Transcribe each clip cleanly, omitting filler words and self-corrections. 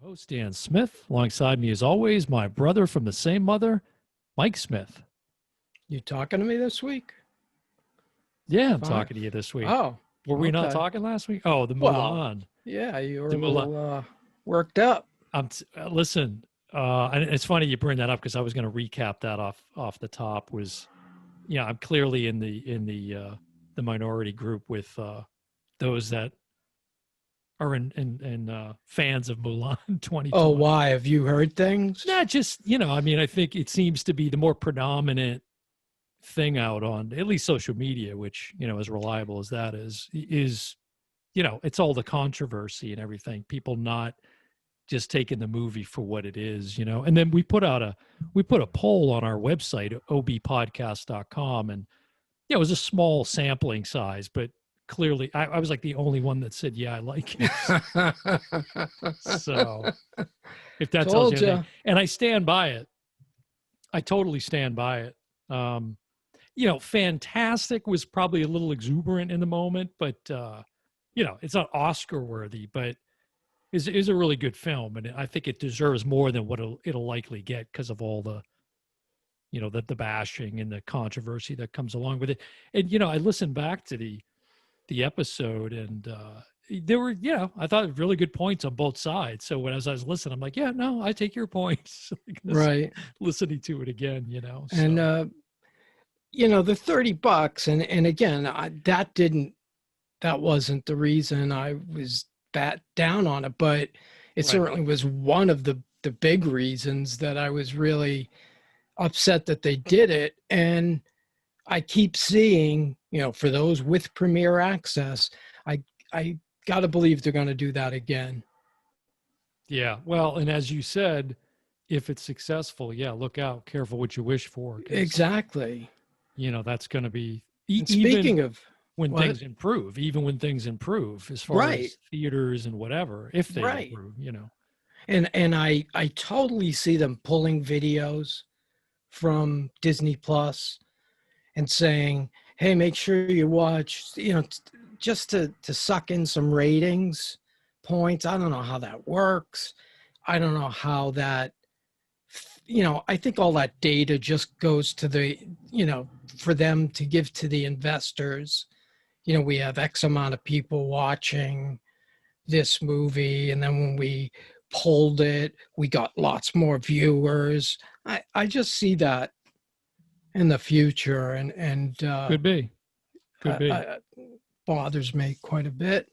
Host Dan Smith. Alongside me, as always, my brother from the same mother, Mike Smith. You talking to me this week? Yeah, I'm Fine. talking to you this week. Oh, Were we not okay. talking last week? Oh, the Well, Mulan. yeah, you were The a Mulan. little worked up. Listen, and it's funny you bring that up because I was going to recap that off the top. I'm clearly in the minority group with those that are in fans of Mulan 2020. Oh, why? Have you heard things? Not just, I think it seems to be the more predominant thing out on at least social media, which, as reliable as that is, it's all the controversy and everything. People not just taking the movie for what it is, and then we put a poll on our website, obpodcast.com. And it was a small sampling size, but clearly I was like the only one that said, yeah, I like it. So if that tells you anything, and I stand by it, I totally stand by it. Fantastic was probably a little exuberant in the moment, but it's not Oscar worthy, but is a really good film. And I think it deserves more than what it'll likely get because of all the, the bashing and the controversy that comes along with it. And, I listened back to the episode, and there were, I thought really good points on both sides. So as I was listening, I'm like, yeah, no, I take your points. Right. Listening to it again, So. And, the $30 and again, that wasn't the reason I was down on it, but it certainly was one of the big reasons that I was really upset that they did it. And I keep seeing, for those with Premier Access, I got to believe they're going to do that again. Yeah. Well, and as you said, if it's successful, look out, careful what you wish for. Exactly. That's going to be, speaking of when things improve, as far as theaters and whatever, if they improve, And I totally see them pulling videos from Disney Plus and saying, hey, make sure you watch, just to suck in some ratings points. I don't know how that works. I don't know how that, I think all that data just goes to the, for them to give to the investors. We have X amount of people watching this movie, and then when we pulled it, we got lots more viewers. I just see that in the future, and could be bothers me quite a bit.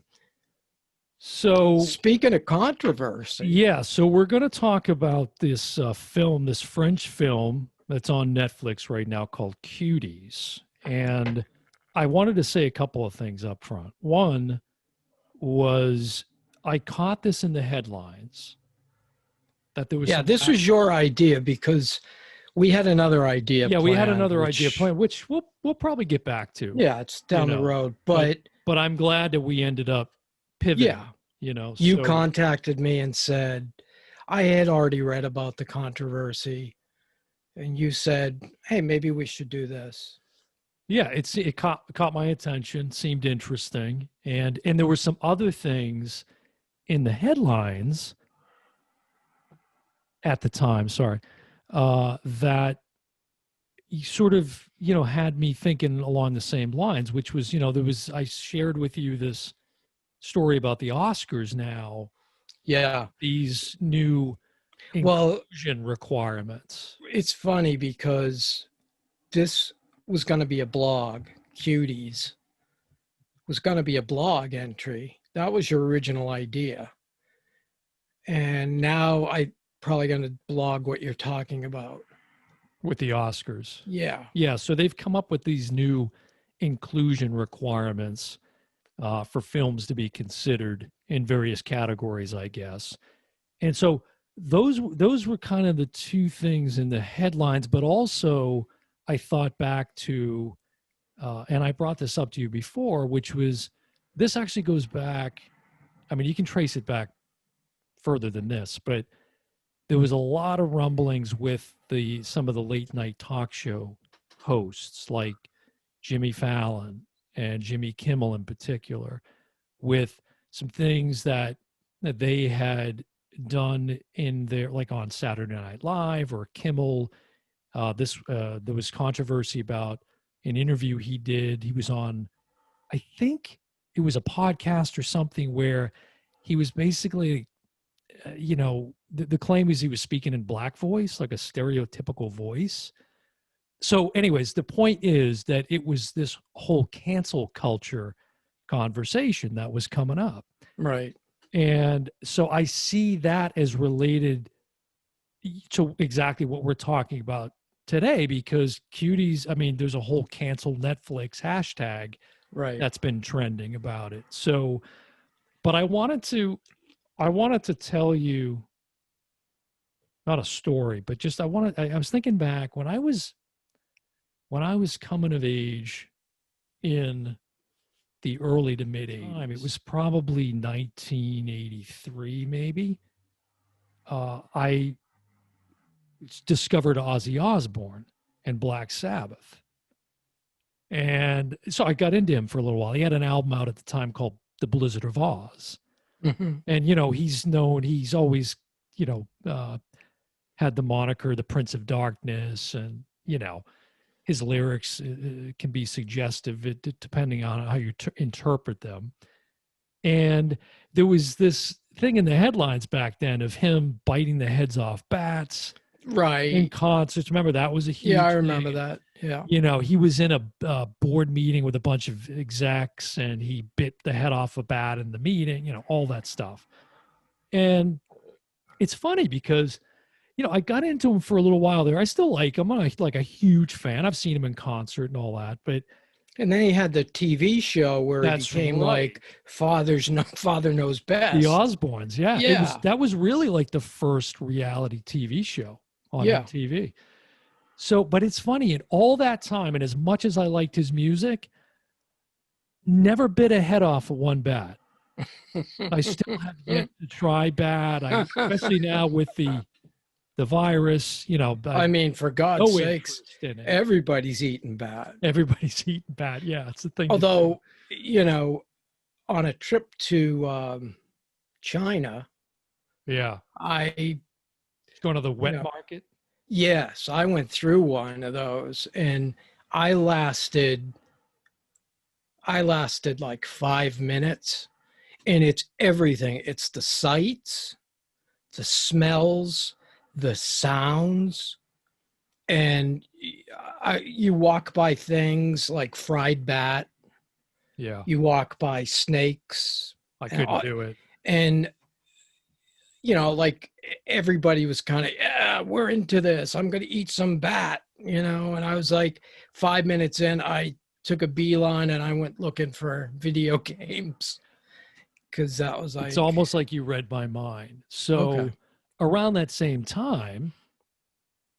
So speaking of controversy, so we're going to talk about this film, this French film that's on Netflix right now called Cuties. And I wanted to say a couple of things up front. One was I caught this in the headlines that there was this was your idea because we had another idea. Yeah, we had another idea planned, which we'll probably get back to. Yeah, it's down the road, but I'm glad that we ended up pivoting. Yeah, you contacted me and said I had already read about the controversy, and you said, "Hey, maybe we should do this." Yeah, it caught my attention, seemed interesting, and there were some other things in the headlines at the time. Sorry. That sort of, had me thinking along the same lines, which was, I shared with you this story about the Oscars now. Yeah. These new inclusion requirements. It's funny because this was going to be a blog. Cuties was going to be a blog entry. That was your original idea. And now I probably going to blog what you're talking about with the Oscars. Yeah. So they've come up with these new inclusion requirements for films to be considered in various categories, I guess. And so those were kind of the two things in the headlines, but also I thought back to, and I brought this up to you before, which was, this actually goes back, I mean, you can trace it back further than this, but there was a lot of rumblings with some of the late night talk show hosts like Jimmy Fallon and Jimmy Kimmel in particular, with some things that they had done in there, like on Saturday Night Live or Kimmel. There was controversy about an interview he did. He was on, I think it was a podcast or something, where he was basically, the claim is he was speaking in black voice, like a stereotypical voice. So anyways, the point is that it was this whole cancel culture conversation that was coming up. Right. And so I see that as related to exactly what we're talking about today, because Cuties, I mean, there's a whole cancel Netflix hashtag Right. that's been trending about it. So, but I wanted to tell you, not a story, but just I was thinking back when I was coming of age in the early to mid 80s. It was probably 1983, maybe. I discovered Ozzy Osbourne and Black Sabbath. And so I got into him for a little while. He had an album out at the time called The Blizzard of Oz. Mm-hmm. And, he's always, had the moniker, the Prince of Darkness. And, his lyrics can be suggestive depending on how you interpret them. And there was this thing in the headlines back then of him biting the heads off bats. Right. In concerts. Remember, that was a huge Yeah, I remember thing. that. Yeah. He was in a board meeting with a bunch of execs and he bit the head off a bat in the meeting, all that stuff. And it's funny because, I got into him for a little while there. I still like him. I'm like a huge fan. I've seen him in concert and all that. But and then he had the TV show where he became like Father Knows Best. The Osbournes, yeah. Yeah. That was really like the first reality TV show on MTV. So, but it's funny, in all that time, and as much as I liked his music, never bit a head off of one bat. I still have yet to try bat, especially now with the virus, I mean, for God's sakes, everybody's eating bat. Everybody's eating bat. Yeah, it's the thing. Although, on a trip to China, yeah, I going to the wet market. Yes, I went through one of those, and I lasted like 5 minutes, and it's everything. It's the sights, the smells, the sounds, and you walk by things like fried bat. Yeah. You walk by snakes. I couldn't do it. And, like everybody was kind of, yeah, we're into this. I'm going to eat some bat, and I was like 5 minutes in, I took a beeline and I went looking for video games because that was like. It's almost like you read my mind. So around that same time,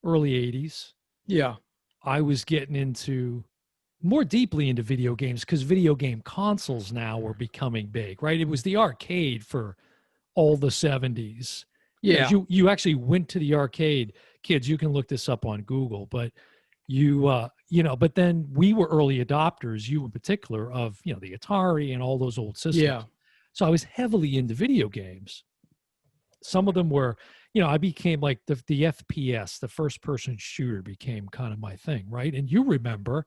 early 80s. Yeah. I was getting more deeply into video games because video game consoles now were becoming big, right? It was the arcade for all the 70s. Yeah. You actually went to the arcade. Kids, you can look this up on Google, but but then we were early adopters, you in particular, of, the Atari and all those old systems. Yeah. So I was heavily into video games. Some of them were, I became like the FPS, the first person shooter became kind of my thing, right? And you remember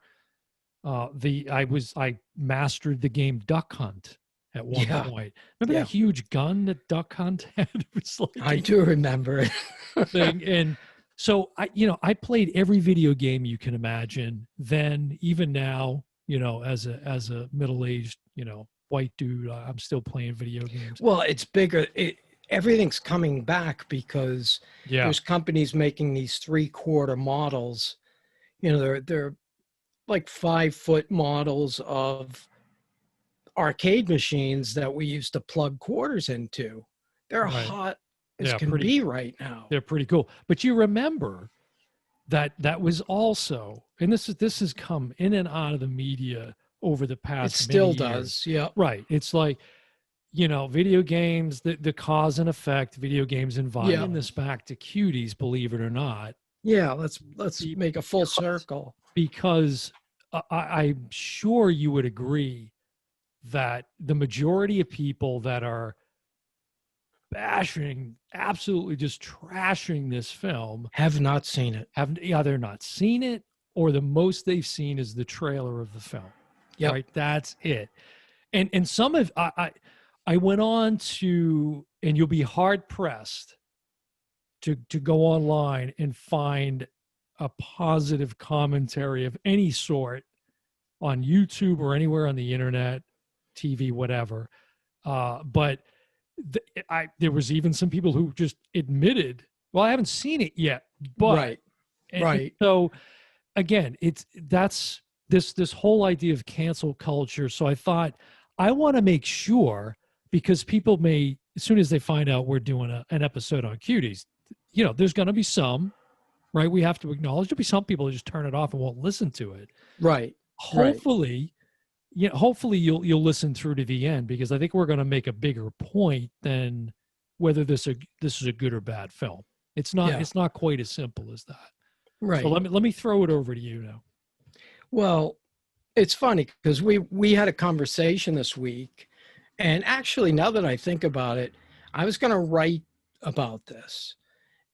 I mastered the game Duck Hunt at one point. Remember that huge gun that Duck Hunt had? It was like I do remember it. thing. And so I played every video game you can imagine. Then even now, as a middle-aged, white dude, I'm still playing video games. Well, it's bigger. Everything's coming back because there's companies making these 3/4 models. They're like 5-foot models of arcade machines that we used to plug quarters into. They're hot as can be right now. They're pretty cool. But you remember that was also, and this has come in and out of the media over the past. It still many does. years. Yeah. Right. It's like, video games, the cause and effect, video games and violence. Yeah. This back to Cuties, believe it or not. Yeah, let's make a full circle. Because I'm sure you would agree that the majority of people that are bashing, absolutely just trashing this film Have not seen it. have either not seen it, or the most they've seen is the trailer of the film. Yep. Right, that's it. And some of I went on to, and you'll be hard pressed to go online and find a positive commentary of any sort on YouTube or anywhere on the internet, TV, whatever. But there was even some people who just admitted, well, I haven't seen it yet, but Right. and so again, that's this whole idea of cancel culture. So I thought, I want to make sure, because people may, as soon as they find out we're doing an episode on Cuties, there's going to be some, right? We have to acknowledge there'll be some people who just turn it off and won't listen to it. Right. Hopefully, hopefully you'll listen through to the end, because I think we're going to make a bigger point than whether this is a good or bad film. It's not. Yeah. It's not quite as simple as that. Right. So let me throw it over to you now. Well, it's funny because we had a conversation this week, and actually, now that I think about it, I was going to write about this,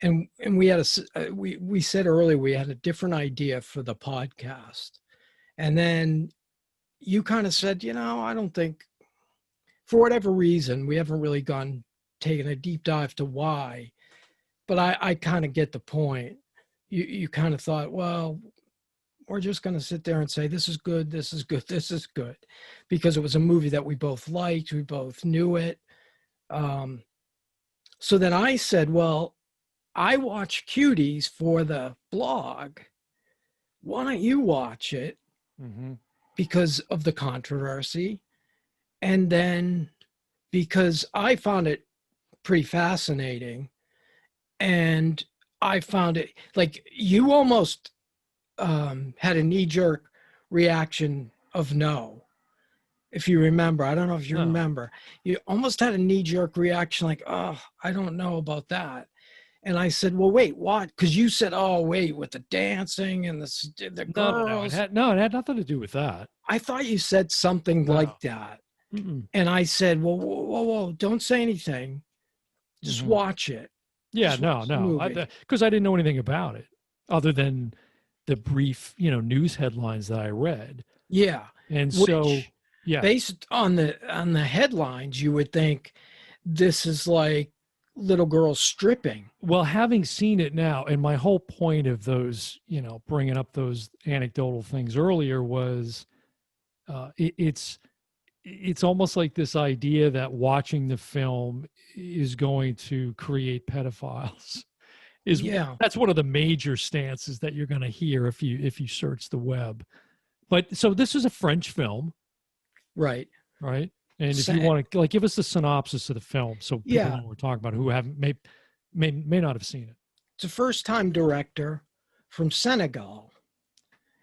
and we had we said earlier we had a different idea for the podcast, and then you kind of said, I don't think, for whatever reason, we haven't really taken a deep dive to why, but I kind of get the point. You kind of thought, well, we're just going to sit there and say, this is good, this is good, this is good, because it was a movie that we both liked, we both knew it. So then I said, well, I watch Cuties for the blog. Why don't you watch it? Mm-hmm. Because of the controversy. And then because I found it pretty fascinating. And I found it, like, you almost had a knee-jerk reaction of no. If you remember, I don't know if you remember, you almost had a knee-jerk reaction like, oh, I don't know about that. And I said, well, wait, what? Because you said, oh, wait, with the dancing and the girls. No, it had nothing to do with that. I thought you said something like that. Mm-mm. And I said, well, whoa, don't say anything. Just watch it. Yeah, no, because I didn't know anything about it other than the brief, news headlines that I read. Yeah. And based on the headlines, you would think this is like little girls stripping. Well, having seen it now, and my whole point of those, bringing up those anecdotal things earlier was, it's almost like this idea that watching the film is going to create pedophiles. That's one of the major stances that you're going to hear if you search the web. But so this is a French film, right? And if you want to give us the synopsis of the film, so people know what we're talking about who haven't may not have seen it. It's a first-time director from Senegal,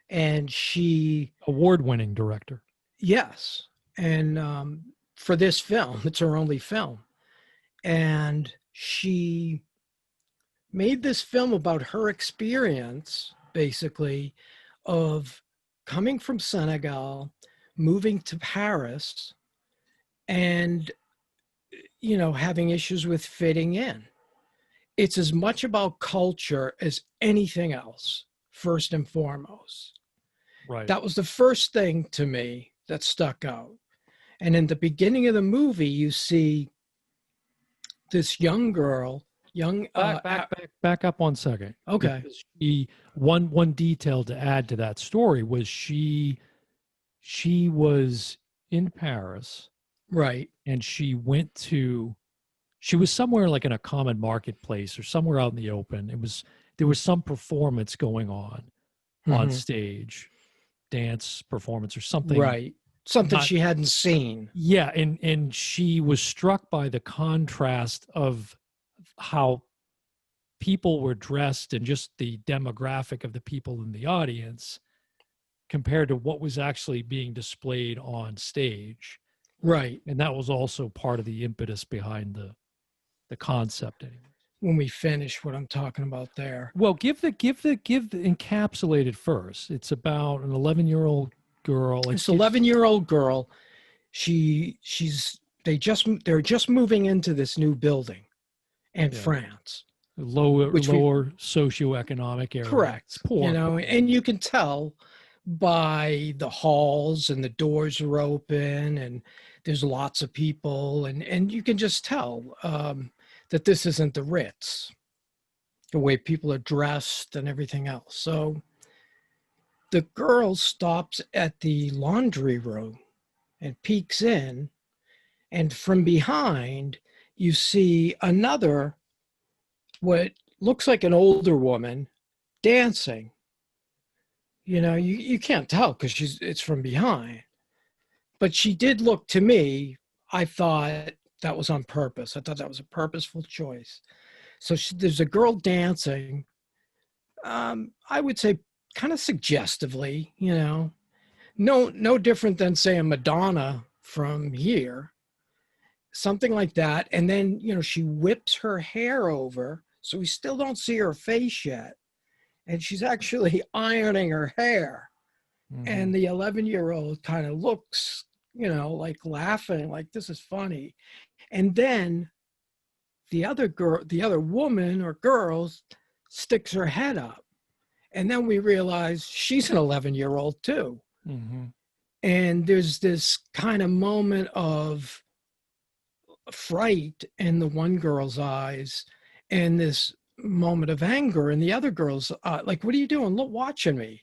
and she award-winning director. Yes, and for this film, it's her only film, and she made this film about her experience, basically, of coming from Senegal, moving to Paris, and, having issues with fitting in. It's as much about culture as anything else, first and foremost. Right. That was the first thing to me that stuck out. And in the beginning of the movie, you see this young girl, back up 1 second. Okay. One detail to add to that story was she was in Paris, right, and she was somewhere like in a common marketplace or somewhere out in the open. There was some performance going on stage, dance performance or something, right? Something she hadn't seen. Yeah, and she was struck by the contrast of how people were dressed and just the demographic of the people in the audience compared to what was actually being displayed on stage. Right. And that was also part of the impetus behind the concept anyway. When we finish what I'm talking about there. Well, give the encapsulated first. It's about an 11-year-old girl. This 11-year-old girl. She's they're just moving into this new building in Yeah. France, Lower which we socioeconomic area. It's correct, poor. and you can tell by the halls, and the doors are open, and there's lots of people, and you can just tell that this isn't the Ritz, the way people are dressed and everything else. So the girl stops at the laundry room and peeks in, and from behind you see another, what looks like an older woman, dancing. You can't tell because it's from behind, but she did look, to me, I thought that was on purpose. I thought that was a purposeful choice. So there's a girl dancing, I would say kind of suggestively, no different than, say, a Madonna from here, something like that. And then, she whips her hair over, so we still don't see her face yet. And she's actually ironing her hair. Mm-hmm. And the 11-year-old kind of looks, like laughing, like this is funny. And then the other woman or girl sticks her head up. And then we realize she's an 11-year-old too. Mm-hmm. And there's this kind of moment of fright in the one girl's eyes, and this moment of anger in the other girl's, like, what are you doing? Look, watching me.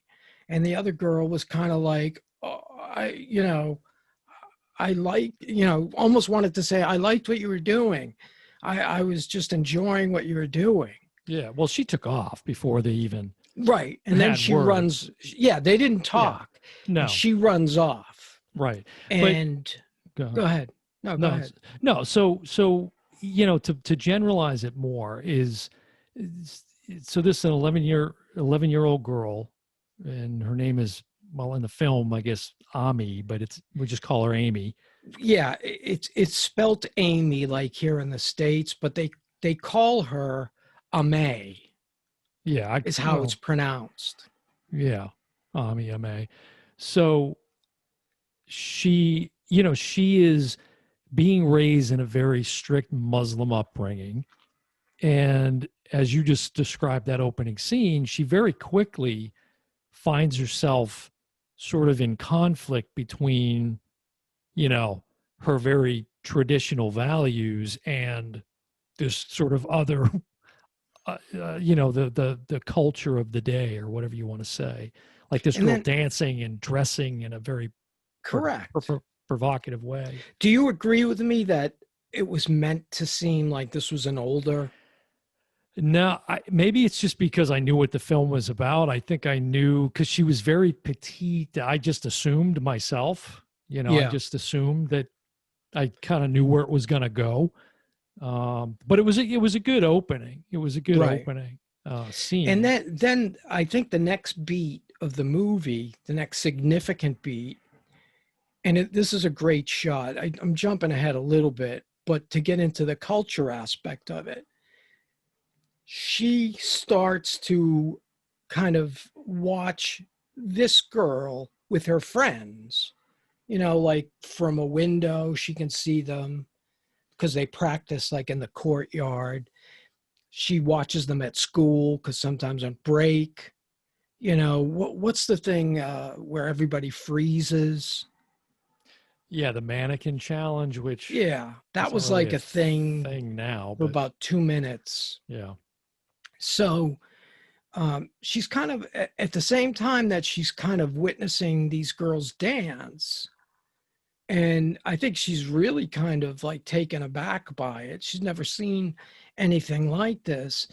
And the other girl was kind of like, oh, I like, almost wanted to say, I liked what you were doing. I was just enjoying what you were doing. Yeah. Well, she took off before they even Right. And then she words. runs. Yeah, they didn't talk. Yeah. No. And she runs off. Right. And go ahead. go ahead. No, go ahead. No. So to generalize it more is so this is an 11-year-old girl, and her name is, well, in the film, I guess, Ami, but we just call her Amy. Yeah, it's spelt Amy like here in the States, but they call her Ame. Yeah, is how it's pronounced. Yeah, Ame. So she is being raised in a very strict Muslim upbringing. And as you just described that opening scene, she very quickly finds herself sort of in conflict between, her very traditional values and this sort of other, the culture of the day, or whatever you want to say. Like this girl dancing and dressing in a very correct, provocative way. Do you agree with me that it was meant to seem like this was an older? No, maybe it's just because I knew what the film was about. I think I knew because she was very petite. I just assumed myself, I just assumed that I kind of knew where it was going to go. But it was a good opening. It was a good opening scene. And then I think the next beat of the movie, the next significant beat, and this is a great shot. I'm jumping ahead a little bit, but to get into the culture aspect of it, she starts to kind of watch this girl with her friends, like from a window, she can see them because they practice like in the courtyard. She watches them at school because sometimes on break, what's the thing where everybody freezes? Yeah, the mannequin challenge, which that was really like a thing now for about 2 minutes. Yeah. So she's kind of at the same time that she's kind of witnessing these girls dance. And I think she's really kind of like taken aback by it. She's never seen anything like this.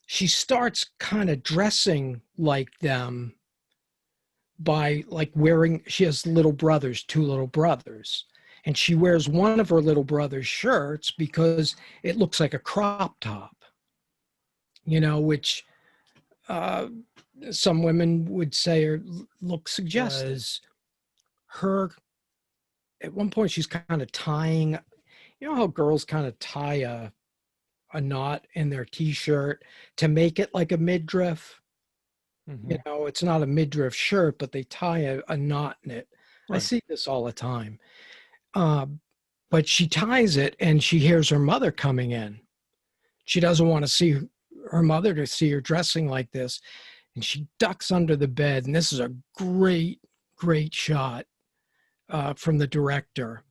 She starts kind of dressing like them by like she has two little brothers, and she wears one of her little brother's shirts because it looks like a crop top, which some women would say looks suggestive. Her, at one point, she's kind of tying, how girls kind of tie a knot in their t-shirt to make it like a midriff. Mm-hmm. It's not a midriff shirt, but they tie a knot in it. Right. I see this all the time. but she ties it and she hears her mother coming in. She doesn't want to see her mother, to see her dressing like this. And she ducks under the bed. And this is a great, great shot from the director,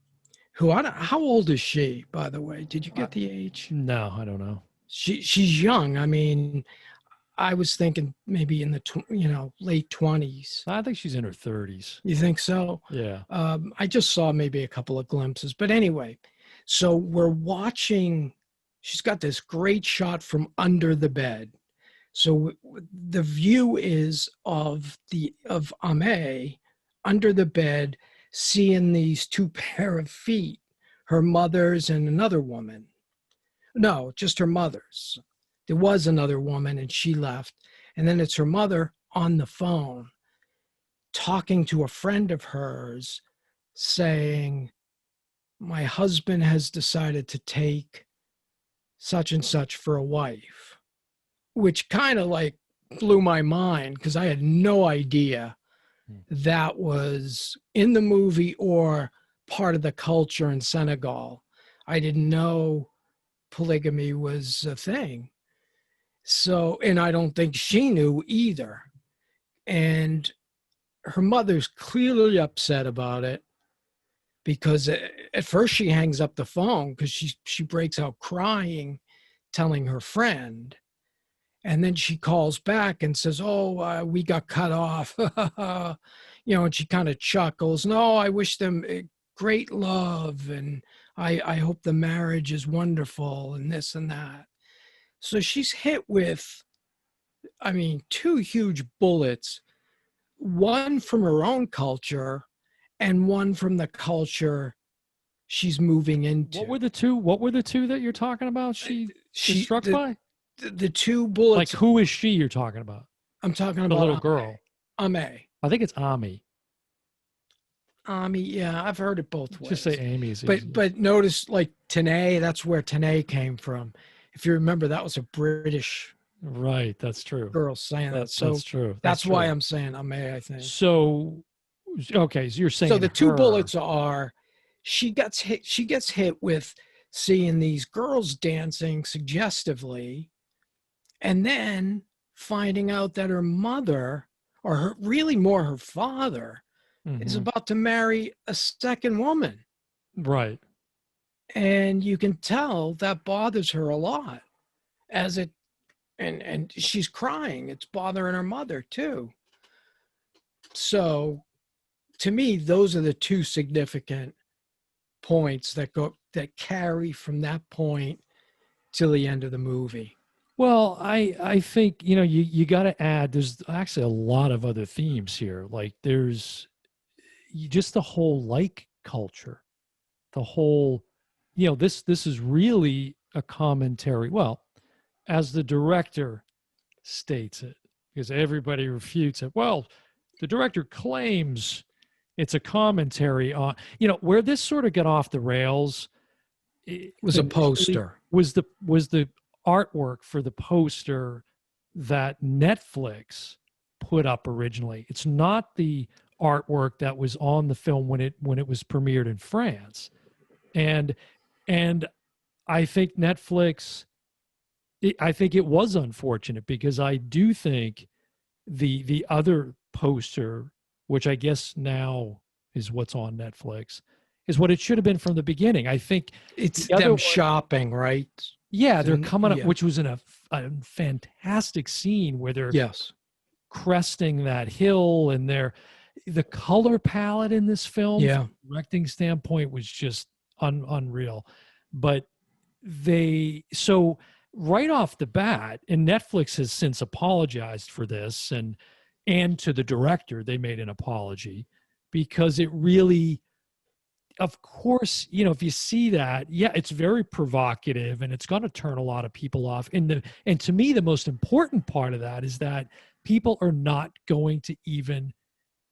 who, how old is she, by the way? Did you get the age? No, I don't know. She's young. I mean, I was thinking maybe in the late 20s. I think she's in her 30s. You think so? Yeah. I just saw maybe a couple of glimpses. But anyway, so we're watching. She's got this great shot from under the bed. So the view is of Ame under the bed, seeing these two pair of feet, her mother's and another woman. No, just her mother's. There was another woman and she left. And then it's her mother on the phone talking to a friend of hers saying, my husband has decided to take such and such for a wife, which kind of like blew my mind because I had no idea that was in the movie or part of the culture in Senegal. I didn't know polygamy was a thing. So, and I don't think she knew either. And her mother's clearly upset about it because at first she hangs up the phone because she breaks out crying, telling her friend. And then she calls back and says, oh, we got cut off. And she kind of chuckles. No, I wish them great love. And I hope the marriage is wonderful and this and that. So she's hit with, I mean, two huge bullets, one from her own culture and one from the culture she's moving into. What were the two that you're talking about? She's struck by? The two bullets. Like, who is she you're talking about? I'm talking the about little girl. Ame. I think it's Ami. Ami, yeah, I've heard it both ways. Just say Amy's. But notice, like, Tanae, that's where Tanae came from. If you remember, that was a British right. That's true. girl saying that. So that's true. That's why I'm saying Ame, I think. So, okay, so you're saying so the two bullets are, she gets hit with seeing these girls dancing suggestively, and then finding out that her mother, or really more her father, is about to marry a second woman. Right. And you can tell that bothers her a lot and she's crying. It's bothering her mother too. So to me, those are the two significant points that carry from that point till the end of the movie. Well, I think, you got to add, there's actually a lot of other themes here. Like there's just the whole like culture, the whole, this is really a commentary. Well, as the director states it, because everybody refutes it. Well, the director claims it's a commentary on, where this sort of got off the rails. It was a poster. Was the artwork for the poster that Netflix put up originally. It's not the artwork that was on the film when it was premiered in France. And I think Netflix, I think it was unfortunate because I do think the other poster, which I guess now is what's on Netflix, is what it should have been from the beginning. I think it's them shopping, right? Yeah, they're coming up, which was in a fantastic scene where they're cresting that hill, and the color palette in this film, from a directing standpoint, was just unreal. But so right off the bat, and Netflix has since apologized for this, and to the director, they made an apology because it really, of course, if you see that, it's very provocative and it's going to turn a lot of people off. And to me, the most important part of that is that people are not going to even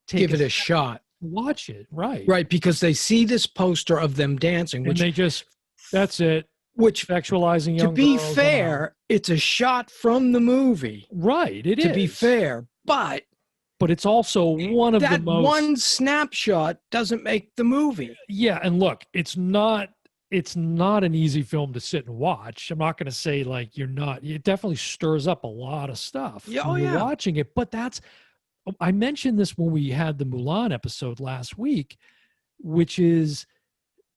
give it a shot. Watch it, right? Right, because they see this poster of them dancing, which and they that's it. Which sexualizing young girls. To be girls fair, it's a shot from the movie. Right, it is. To be fair, but it's also one of the most... That one snapshot doesn't make the movie. Yeah, and look, it's not it's not an easy film to sit and watch. I'm not going to say like you're not. It definitely stirs up a lot of stuff Yeah, when oh you're yeah. watching it. But that's I mentioned this when we had the Mulan episode last week, which is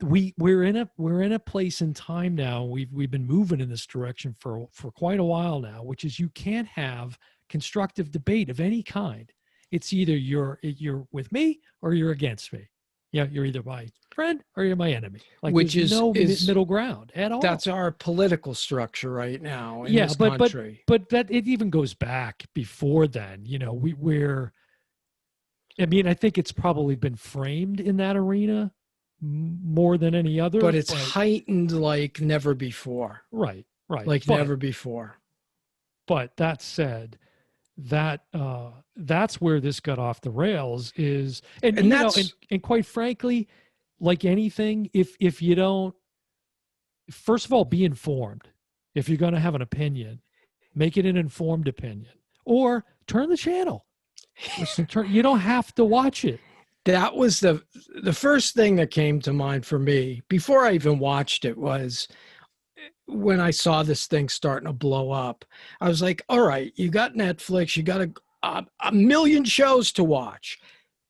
we're in a place in time now. We've been moving in this direction for quite a while now, which is you can't have constructive debate of any kind. It's either you're with me or you're against me. Yeah, you're either my friend or you're my enemy. Like Which there's no is middle ground at all. that's our political structure right now in Yeah, this country. but that it even goes back before then. I mean, I think it's probably been framed in that arena more than any other. But it's But heightened like never before. right, right. Like never before. But that said, that's where this got off the rails is, and And that's and quite frankly, like anything, if you don't, first of all, be informed. If you're going to have an opinion, make it an informed opinion, or turn the channel. You don't have to watch it. that was the first thing that came to mind for me before I even watched it was when I saw this thing starting to blow up. I was like, all right, you got Netflix, you got a million shows to watch.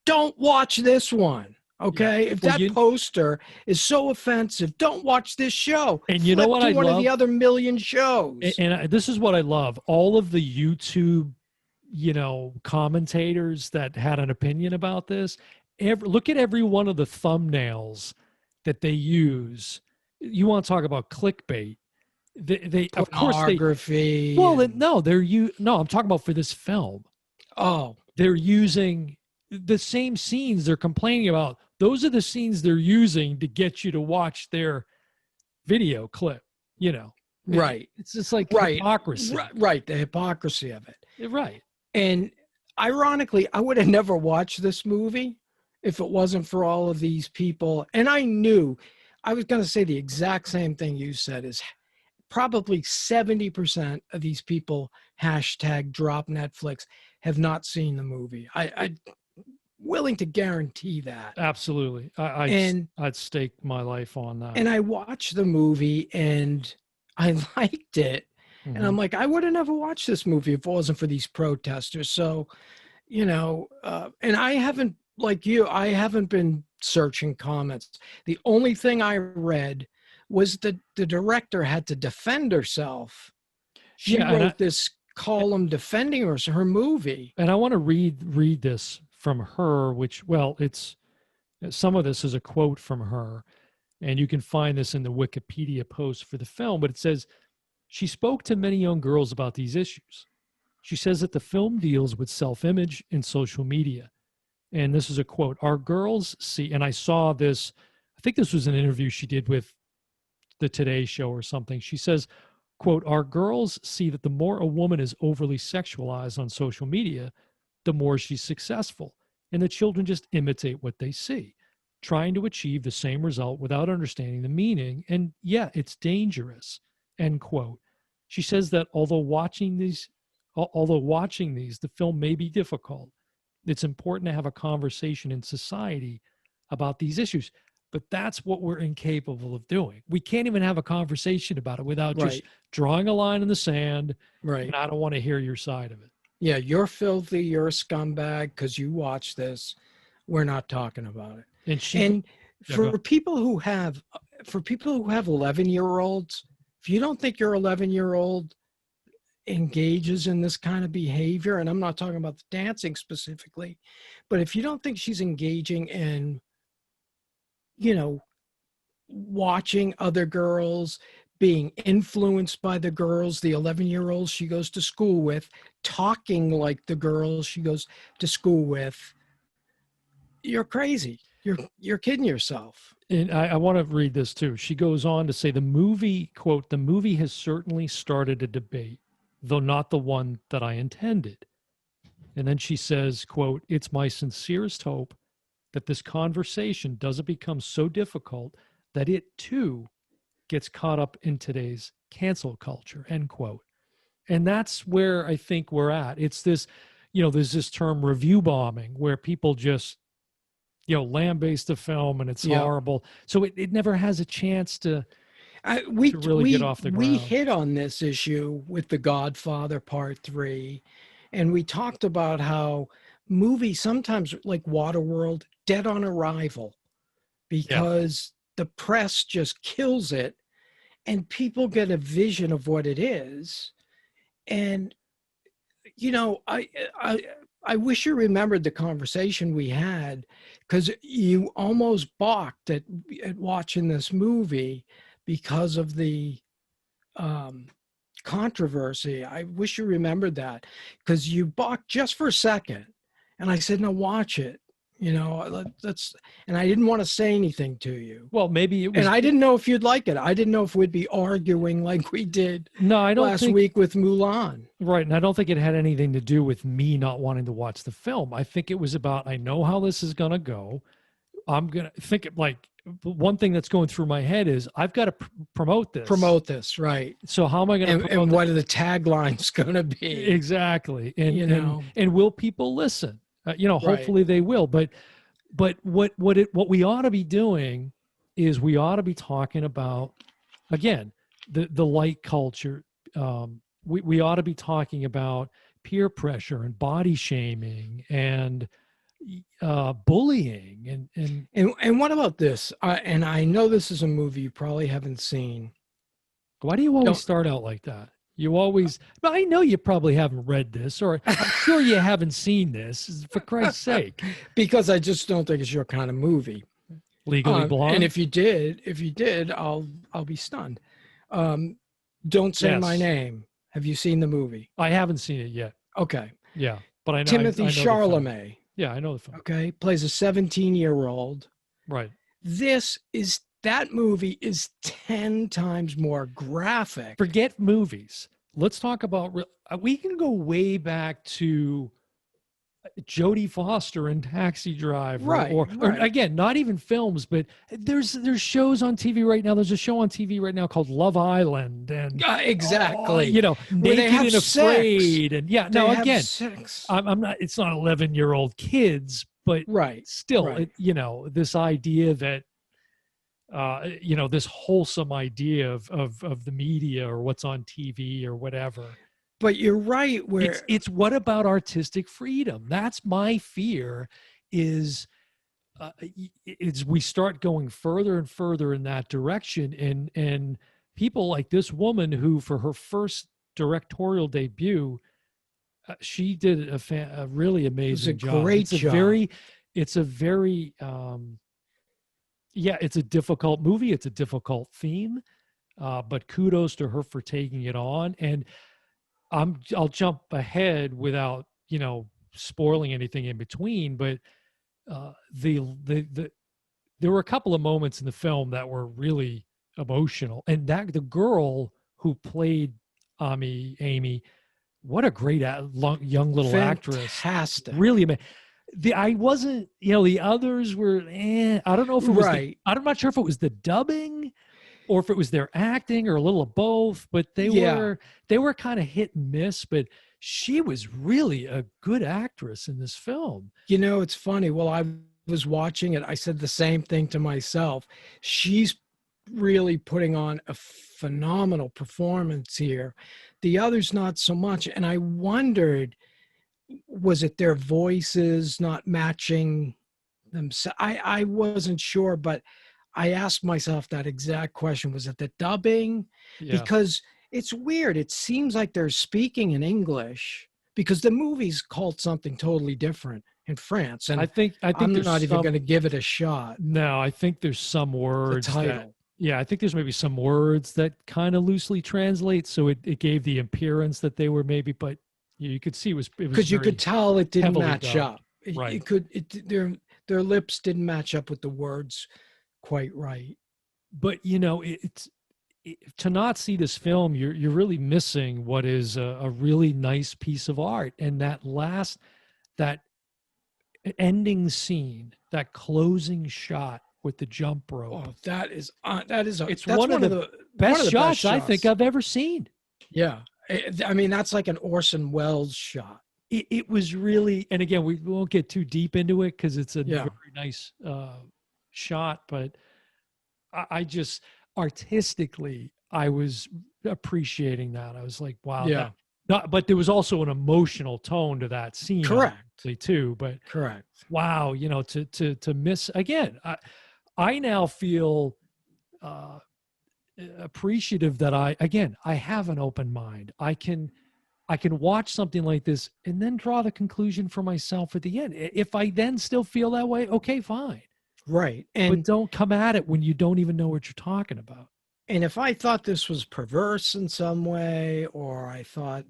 Don't watch this one. Okay. Yeah. If Well, that poster is so offensive, don't watch this show. And you know what I one love? of the other million shows. And this is what I love. All of the YouTube, commentators that had an opinion about this, look at every one of the thumbnails that they use. You want to talk about clickbait. They of course Pornography. Well, no, I'm talking about for this film. Oh, They're using the same scenes they're complaining about. Those are the scenes they're using to get you to watch their video clip, right. It's just like Right. hypocrisy. Right. The hypocrisy of it. Right. And ironically, I would have never watched this movie if it wasn't for all of these people. And I knew I was going to say the exact same thing you said is probably 70% of these people hashtag drop Netflix have not seen the movie. I'm willing to guarantee that. Absolutely. I'd stake my life on that. And I watched the movie and I liked it. Mm-hmm. And I'm like, I would have never watched this movie if it wasn't for these protesters. So, and I haven't, like you, I haven't been searching comments. The only thing I read was that the director had to defend herself. She wrote this column defending her movie. And I want to read this from her, which, well, some of this is a quote from her, and you can find this in the Wikipedia post for the film, but it says, she spoke to many young girls about these issues. She says that the film deals with self-image and social media. And this is a quote, our girls see, and I saw this, I think this was an interview she did with the Today Show or something. She says, quote, our girls see that the more a woman is overly sexualized on social media, the more she's successful. And the children just imitate what they see, trying to achieve the same result without understanding the meaning. And yeah, it's dangerous, end quote. She says that although watching these, the film may be difficult, it's important to have a conversation in society about these issues. But that's what we're incapable of doing. We can't even have a conversation about it without just drawing a line in the sand. Right. And I don't want to hear your side of it. Yeah, you're filthy. You're a scumbag because you watch this. We're not talking about it. And for people who have 11-year-olds, if you don't think your 11-year-old engages in this kind of behavior, and I'm not talking about the dancing specifically, but if you don't think she's engaging in, watching other girls, being influenced by the girls, the 11-year-olds she goes to school with, talking like the girls she goes to school with, you're crazy. You're kidding yourself. And I want to read this too. She goes on to say the movie, quote, the movie has certainly started a debate, though not the one that I intended. And then she says, quote, it's my sincerest hope that this conversation doesn't become so difficult that it too gets caught up in today's cancel culture, end quote. And that's where I think we're at. It's this, there's this term review bombing where people just, lambastes the film and it's Yeah. horrible. So it never has a chance to We really get off the we ground. hit on this issue with The Godfather Part 3, and we talked about how movies sometimes like Waterworld dead on arrival Yeah. because the press just kills it and people get a vision of what it is. And I wish you remembered the conversation we had, because you almost balked at watching this movie because of the controversy. I wish you remembered that, because you balked just for a second, and I said, "No, watch it." Let's. And I didn't want to say anything to you. Well, maybe it was. And I didn't know if you'd like it. I didn't know if we'd be arguing like we did No, I don't last think. week with Mulan. Right. And I don't think it had anything to do with me not wanting to watch the film. I think it was about, I know how this is going to go. I'm going to think like one thing that's going through my head is I've got to promote this. Promote this, right. So how am I going to promote and what are the taglines going to be? Exactly. And will people listen? Hopefully they will. But what we ought to be doing is we ought to be talking about, again, the light culture. We ought to be talking about peer pressure and body shaming and bullying and what about this? And I know this is a movie you probably haven't seen. Why do you always start out like that? You always, I know you probably haven't read this, or I'm sure you haven't seen this, for Christ's sake. Because I just don't think it's your kind of movie. Legally Blonde. And if you did, I'll be stunned. Don't Say My Name. Have you seen the movie? I haven't seen it yet. Okay. Yeah, but I know Timothy I know Chalamet. Yeah, I know the film. Okay, plays a 17-year-old. Right. That movie is 10 times more graphic. Forget movies. Let's talk about, we can go way back to Jodie Foster in Taxi Driver. Right, Or again, not even films, but there's shows on TV right now. There's a show on TV right now called Love Island. And exactly. Naked and Afraid. Sex. And yeah, now again, sex. I'm not, it's not 11-year-old kids, but still, right. This idea that, this wholesome idea of the media or what's on TV or whatever. But you're right. Where it's what about artistic freedom? That's my fear. Is we start going further and further in that direction, and people like this woman who, for her first directorial debut, she did a really amazing job. It was a great job. It's a very it's a difficult movie. It's a difficult theme, but kudos to her for taking it on. And I'll jump ahead without spoiling anything in between. But there were a couple of moments in the film that were really emotional, and that the girl who played Amy, what a great young little actress! Fantastic, really amazing. I wasn't, the others were, I don't know if it was, I'm not sure if it was the dubbing or if it was their acting or a little of both, but they were kind of hit and miss, but she was really a good actress in this film. It's funny. While I was watching it, I said the same thing to myself. She's really putting on a phenomenal performance here. The others, not so much. And I wondered, was it their voices not matching themselves? I wasn't sure, but I asked myself that exact question. Was it the dubbing? Yeah. Because it's weird. It seems like they're speaking in English because the movie's called something totally different in France. And I think I'm not even going to give it a shot. No, I think there's some words. The title. I think there's maybe some words that kind of loosely translate. So it gave the appearance that they were maybe, but you could see it was because you could tell it didn't match up. Right. Their lips didn't match up with the words quite right. But to not see this film, you're really missing what is a really nice piece of art. And that ending scene, that closing shot with the jump rope. Oh, that's one of the best shots I think I've ever seen. Yeah. I mean, that's like an Orson Welles shot. it was really, and again, we won't get too deep into it because it's a Yeah. very nice shot, but I just artistically, I was appreciating that. I was like, wow, that. Yeah. But there was also an emotional tone to that scene, Correct. obviously, too. But Correct. wow, to miss again. I now feel appreciative that I have an open mind. I can watch something like this and then draw the conclusion for myself at the end. If I then still feel that way, okay, fine. Right. But And don't come at it when you don't even know what you're talking about. if I thought this was perverse in some way, or I thought,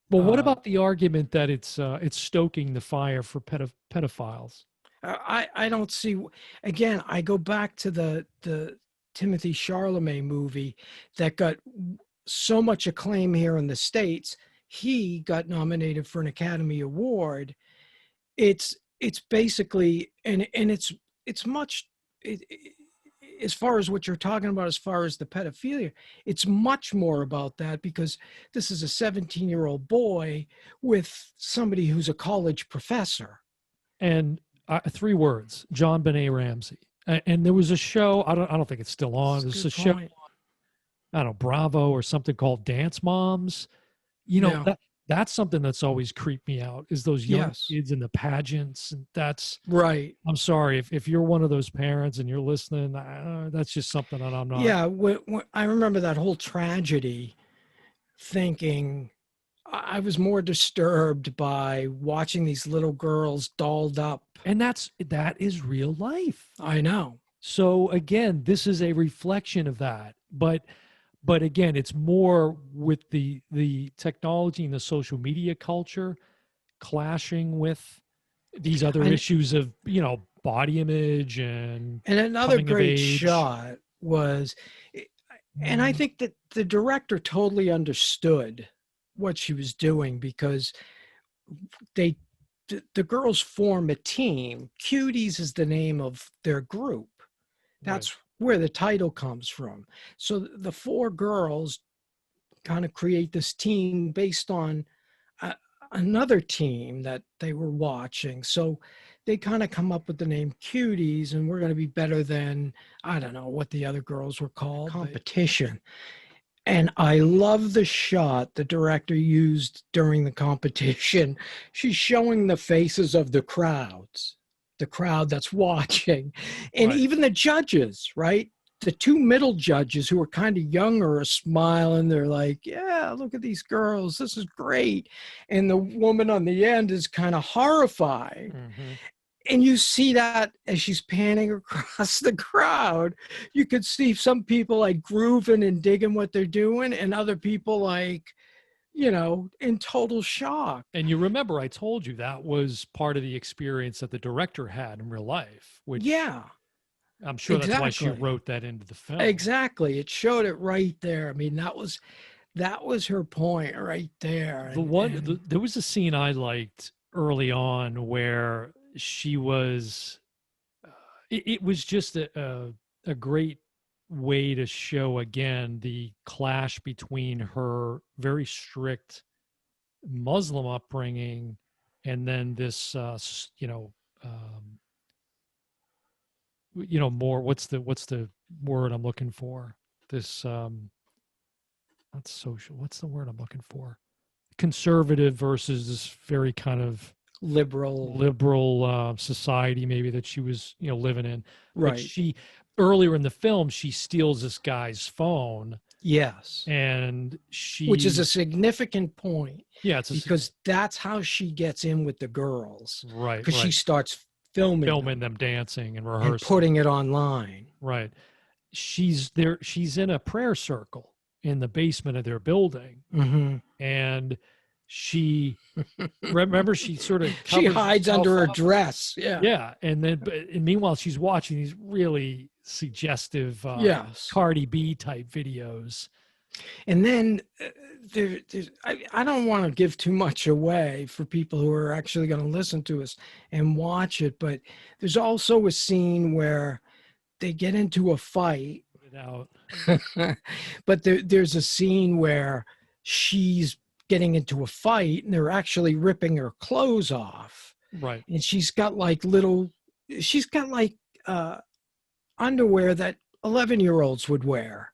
Well, what uh, about the argument that it's stoking the fire for pedophiles? I don't see. Again, I go back to the Timothy Chalamet movie that got so much acclaim here in the States. He got nominated for an Academy Award. It's basically, and it's much as far as what you're talking about, as far as the pedophilia, it's much more about that, because this is a 17-year-old boy with somebody who's a college professor. And three words: John Benet Ramsey. And there was a show. I don't think it's still on. That's a There's a good show. point. I don't know, Bravo or something called Dance Moms. Yeah. That's something that's always creeped me out, is those young Yes. kids in the pageants. And Right. I'm sorry if you're one of those parents and you're listening, that's just something that I'm not. Yeah. When I remember that whole tragedy, thinking I was more disturbed by watching these little girls dolled up. And that is real life. I know. So again, this is a reflection of that. But again, it's more with the technology and the social media culture clashing with these other And issues of, body image and another coming of great age. shot was, and I think that the director totally understood what she was doing, because they the girls form a team. Cuties is the name of their group. Right. That's where the title comes from. So the four girls kind of create this team based on another team that they were watching. So they kind of come up with the name Cuties, and we're going to be better than, I don't know what the other girls were called, competition. And I love the shot the director used during the competition. She's showing the faces of the crowds, the crowd that's watching, and Right. even the judges, right? The two middle judges, who are kind of younger, are smiling. They're like, yeah, look at these girls. This is great. And the woman on the end is kind of horrified. Mm-hmm. And you see that as she's panning across the crowd. You could see some people like grooving and digging what they're doing, and other people like, in total shock. And you remember I told you that was part of the experience that the director had in real life, which Yeah, I'm sure that's why she exactly. wrote that into the film. Exactly. It showed it right there. I mean, that was her point right there. There was a scene I liked early on where she was, it was just a great way to show again the clash between her very strict Muslim upbringing and then this, more, what's the word I'm looking for? This, not social, what's the word I'm looking for? Conservative versus this very kind of liberal society maybe that she was living in. But Right. she, earlier in the film, she steals this guy's phone, Yes. and Which is a significant point. Yeah, because that's how she gets in with the girls. Right. Because she starts filming them dancing and rehearsing and putting it online. Right. She's in a prayer circle in the basement of their building. Mm-hmm. And she remember she sort of she hides under her dress. Yeah. And meanwhile she's watching these really suggestive Cardi B type videos. And then I don't want to give too much away for people who are actually going to listen to us and watch it, but there's also a scene where they get into a fight. Put it out. But there's a scene where she's getting into a fight and they're actually ripping her clothes off. Right. And she's got like underwear that 11-year-olds would wear.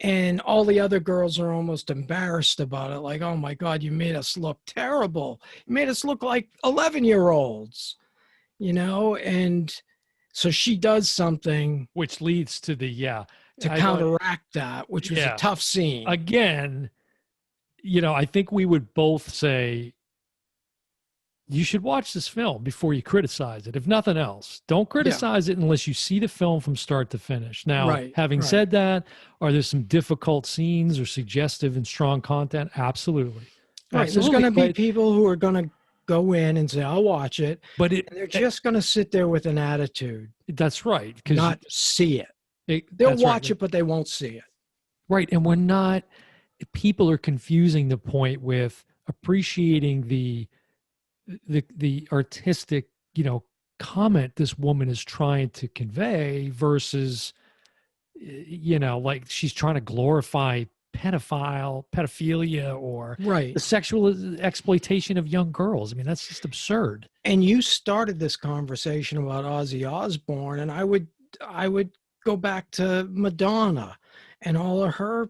And all the other girls are almost embarrassed about it. Like, oh my God, you made us look terrible. You made us look like 11-year-olds, And so she does something Which leads to the, to counteract that, which was a tough scene. Again, I think we would both say you should watch this film before you criticize it. If nothing else, don't criticize it unless you see the film from start to finish. Now, having said that, are there some difficult scenes or suggestive and strong content? Absolutely. Right. There's going to be people who are going to go in and say, I'll watch it. But they're just going to sit there with an attitude. That's right. Not see it. They'll watch it, but they won't see it. Right. And people are confusing the point with appreciating the artistic, comment this woman is trying to convey versus, like she's trying to glorify pedophilia or the sexual exploitation of young girls. I mean, that's just absurd. And you started this conversation about Ozzy Osbourne, and I would go back to Madonna and all of her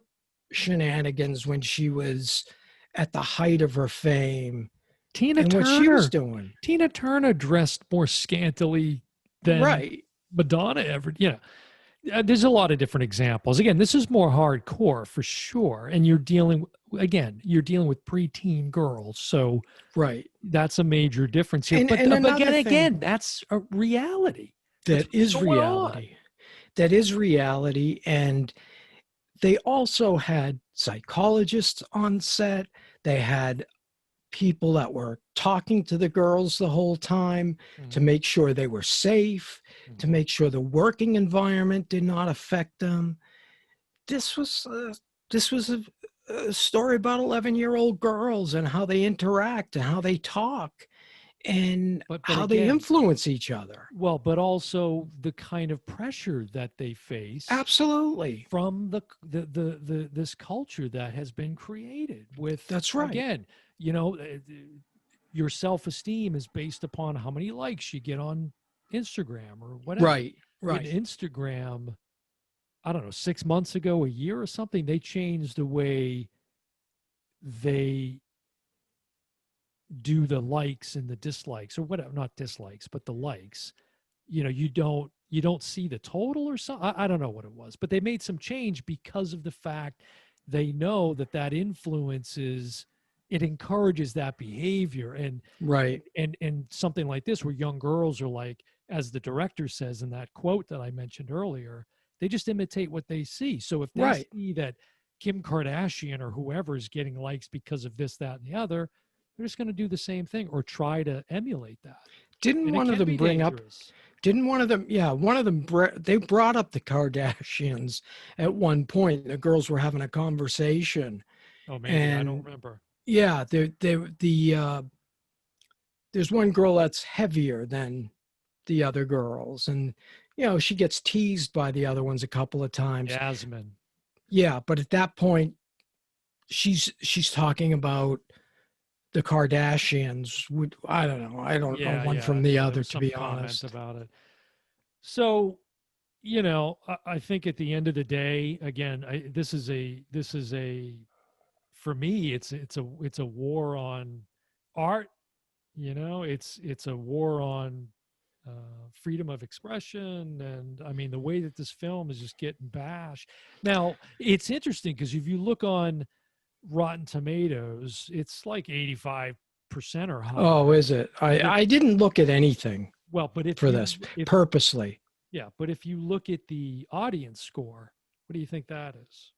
shenanigans when she was at the height of her fame. Tina Turner, what she was doing. Tina Turner dressed more scantily than Madonna ever. There's a lot of different examples. Again, this is more hardcore for sure. And you're dealing with preteen girls. So that's a major difference here. Again, that's a reality. That is reality. That is reality. And they also had psychologists on set. They had people that were talking to the girls the whole time to make sure they were safe, to make sure the working environment did not affect them. This was a story about 11-year-old girls and how they interact and how they talk and how they influence each other. Well, but also the kind of pressure that they face. Absolutely. From this culture that has been created with. That's right. Again, your self-esteem is based upon how many likes you get on Instagram or whatever. Right. In Instagram, I don't know, 6 months ago, a year or something, they changed the way they do the likes and the dislikes or whatever, not dislikes, but the likes. You don't see the total or something. I don't know what it was, but they made some change because of the fact they know that influences. It encourages that behavior and something like this where young girls are like, as the director says in that quote that I mentioned earlier, they just imitate what they see. So if they see that Kim Kardashian or whoever is getting likes because of this, that, and the other, they're just going to do the same thing or try to emulate that. Didn't one of them they brought up the Kardashians at one point. The girls were having a conversation. Oh, man, I don't remember. Yeah, there's one girl that's heavier than the other girls, and she gets teased by the other ones a couple of times. Jasmine. Yeah, but at that point, she's talking about the Kardashians. I don't know. I don't know one from the other, to be honest. About it. So, I think at the end of the day, again, this is a. For me, it's a war on art. It's a war on freedom of expression, and I mean the way that this film is just getting bashed. Now it's interesting because if you look on Rotten Tomatoes, it's like 85% or higher. Oh, is it? I didn't look at anything. Well, but purposely. Yeah, but if you look at the audience score, what do you think that is?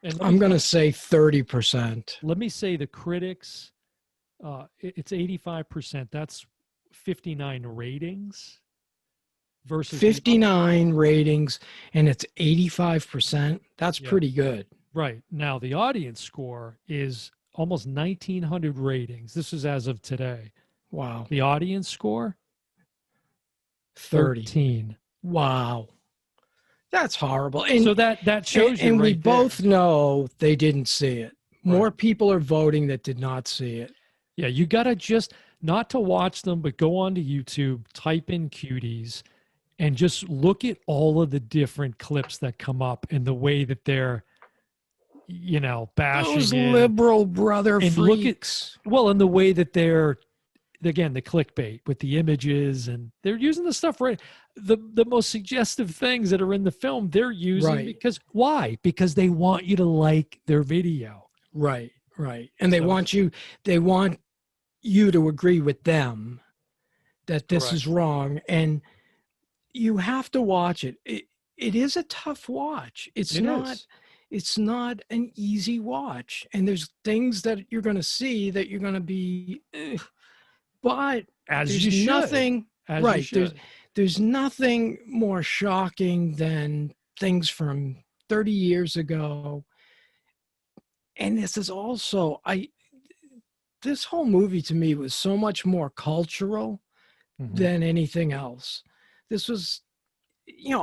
And I'm going to say 30%. Let me say the critics, it's 85%. That's 59 ratings versus 59 ratings, and it's 85%. That's pretty good. Right. Now, the audience score is almost 1,900 ratings. This is as of today. Wow. The audience score? 30. 13. Wow. That's horrible. So that shows you And we right there. both know they didn't see it. More Right. people are voting that did not see it. Yeah, you got to just not to watch them, but go onto YouTube, type in Cuties, and just look at all of the different clips that come up and the way that they're, Those bashing it. liberal brother And look at, freaks. well, and the way that they're, again, the clickbait with the images, and they're using the stuff right. The most suggestive things that are in the film, they're using Right. because why? Because they want you to like their video. Right. And they So, want you to agree with them that this correct. is wrong, and you have to watch it. It is a tough watch. It is. It's not an easy watch, and there's things that you're going to see that you're going to be "Ugh," but As there's you should. nothing As you should. there's nothing more shocking than things from 30 years ago. And this is also this whole movie to me was so much more cultural Mhm. than anything else. This was,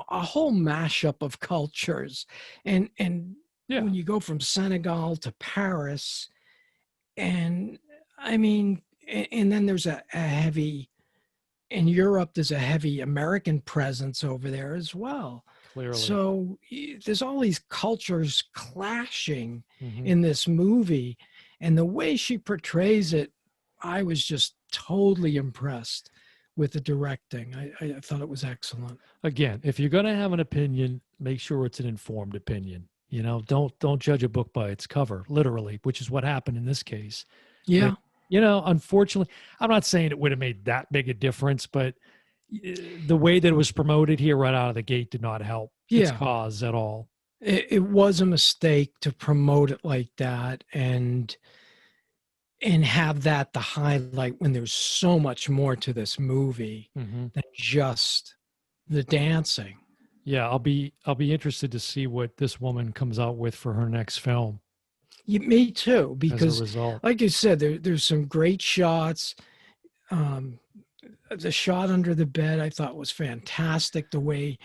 a whole mashup of cultures. And Yeah. when you go from Senegal to Paris, and I mean, and then there's a heavy, in Europe, there's a heavy American presence over there as well. Clearly. So there's all these cultures clashing Mhm. in this movie. And the way she portrays it, I was just totally impressed with the directing. I thought it was excellent. Again, if you're going to have an opinion, make sure it's an informed opinion. Don't judge a book by its cover, literally, which is what happened in this case. Yeah. But, unfortunately, I'm not saying it would have made that big a difference, but the way that it was promoted here right out of the gate did not help its cause at all. It was a mistake to promote it like that and have that the highlight when there's so much more to this movie than just the dancing. Yeah, I'll be interested to see what this woman comes out with for her next film. Me too, As because a result, like you said, there's some great shots. The shot under the bed I thought was fantastic. The way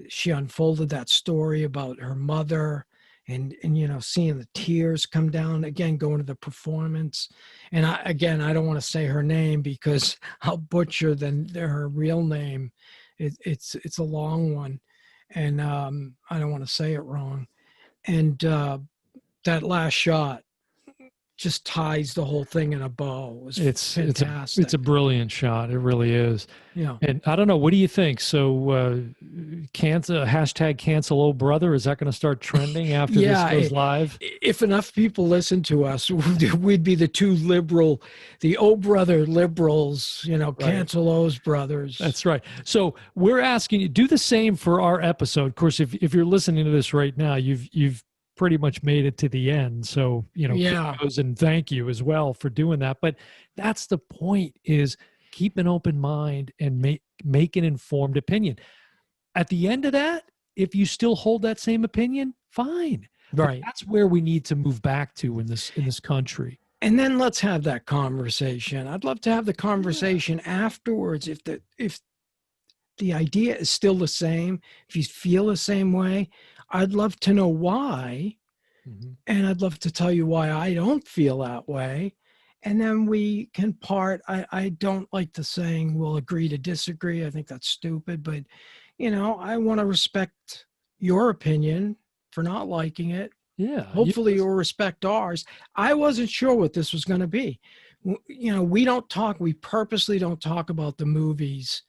she unfolded that story about her mother, and seeing the tears come down again, going to the performance. And I don't want to say her name because I'll butcher her real name. It's a long one, and I don't want to say it wrong. And that last shot just ties the whole thing in a bow. It's fantastic. It's a brilliant shot. It really is. Yeah. And I don't know, what do you think? So hashtag cancel old brother, is that going to start trending after this goes live? If enough people listen to us, we'd be the old brother liberals, cancel those brothers. That's right. So we're asking you, do the same for our episode. Of course, if you're listening to this right now, you've pretty much made it to the end. So, kudos and thank you as well for doing that. But that's the point, is keep an open mind and make an informed opinion. At the end of that, if you still hold that same opinion, fine. Right. But that's where we need to move back to in this country. And then let's have that conversation. I'd love to have the conversation afterwards. If the idea is still the same, if you feel the same way, I'd love to know why. And I'd love to tell you why I don't feel that way. And then we can part. I don't like the saying we'll agree to disagree. I think that's stupid. But, I want to respect your opinion for not liking it. Yeah. Hopefully you'll respect ours. I wasn't sure what this was going to be. We purposely don't talk about the movies,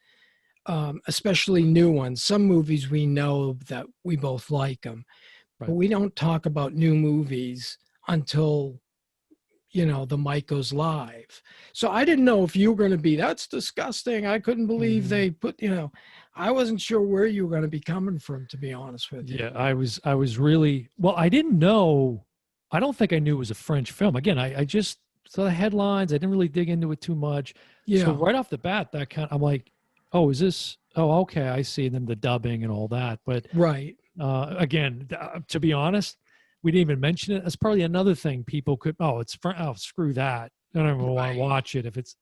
especially new ones. Some movies we know that we both like them, but we don't talk about new movies until, the mic goes live. So I didn't know if you were going to be, that's disgusting. I couldn't believe they put, I wasn't sure where you were going to be coming from, to be honest with you. Yeah, I was really, well, I didn't know. I don't think I knew it was a French film. Again, I just saw the headlines. I didn't really dig into it too much. Yeah. So right off the bat, I'm like, oh, is this? Oh, okay, I see. And then the dubbing and all that. But again, to be honest, we didn't even mention it. That's probably another thing people could. Oh, screw that. I don't even want to watch it if it's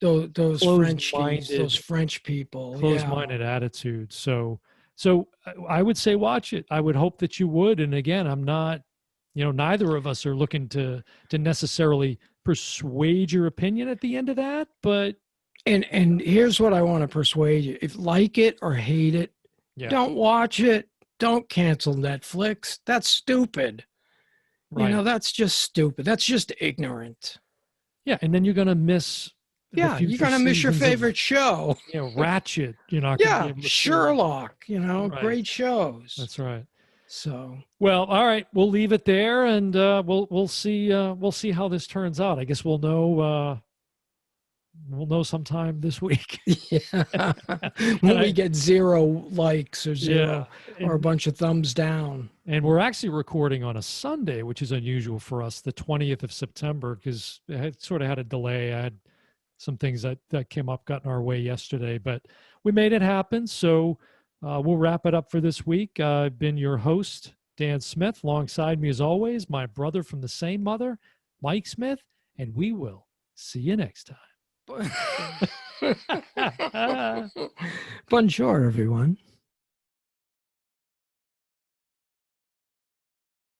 those French people, closed-minded attitude. So So I would say watch it. I would hope that you would. And again, I'm not, neither of us are looking to necessarily persuade your opinion at the end of that, but And here's what I want to persuade you. If like it or hate it, yeah, don't watch it. Don't cancel Netflix. That's stupid. right. That's just stupid. That's just ignorant. Yeah, and then you're going to miss the Yeah, you're future gonna miss your seasons of, favorite show. Ratchet. You're not going to be Yeah, able to see. Sherlock, Right. great shows. That's right. So Well, all right, we'll leave it there, and we'll see how this turns out. I guess we'll know sometime this week. yeah. And When we get 0 likes or yeah, 0 or a and, bunch of thumbs down. and we're actually recording on a Sunday, which is unusual for us, the 20th of September, because it had sort of had a delay. I had some things that came up, got in our way yesterday, but we made it happen. So we'll wrap it up for this week. I've been your host, Dan Smith. Alongside me, as always, my brother from the same mother, Mike Smith, and we will see you next time. Bonjour, everyone.